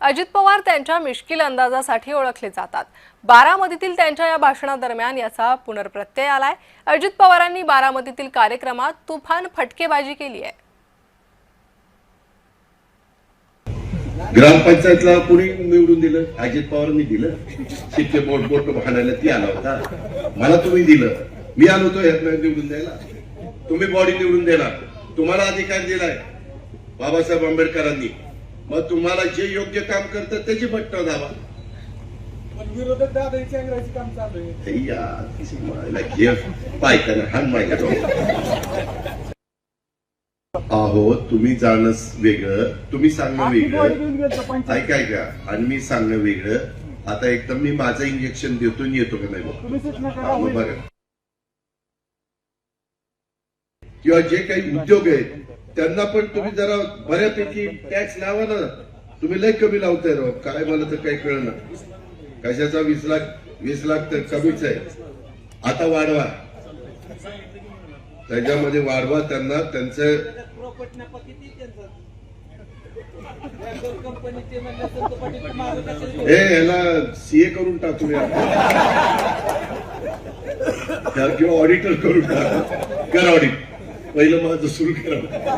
अजित पवार त्यांच्या मिश्किल अंदाजासाठी ओळखले जातात। बारामतीतील त्यांच्या या भाषणादरम्यान याचा पुनर्प्रत्यय आलाय। अजित पवारांनी बारामतीतील कार्यक्रमात तुफान फटकेबाजी केली आहे। ग्रामपंचायतला कुणी निवडून दिलं? अजित पवारांनी दिलं। शिक्के बोट बोट भांडायला ती आला होता, मला तुम्ही दिलं, मी आलो होतो यात निवडून द्यायला, तुम्ही बॉडी निवडून देणार, तुम्हाला अधिकार दिलाय बाबासाहेब आंबेडकरांनी, मग तुम्हाला जे योग्य काम करतात त्याची बट्टा दाबा। विरोधक दादांची अंग्रेजी काम चालू आहे यार पायकाने हान माझ्या अहो, तुम्ही जाणं वेगळं, तुम्ही सांगणं वेगळं, ऐका आणि मी सांगणं वेगळं। आता एकदम मी माझं इंजेक्शन देतो आणि येतो का नाही बघा, किंवा जे काही उद्योग आहेत त्यांना पण तुम्ही जरा बऱ्यापैकी टॅक्स लावा ना। तुम्ही लय कमी लावताय राव, काय मला तर काही कळलं, कशाचा 20 लाख तर कमीच आहे, आता वाढवा, त्याच्यामध्ये वाढवा त्यांना, त्यांचं ह्याला सीए करून टाकूया किंवा ऑडिटर करून टाका, करा ऑडिट, पहिलं माझं सुरू करा।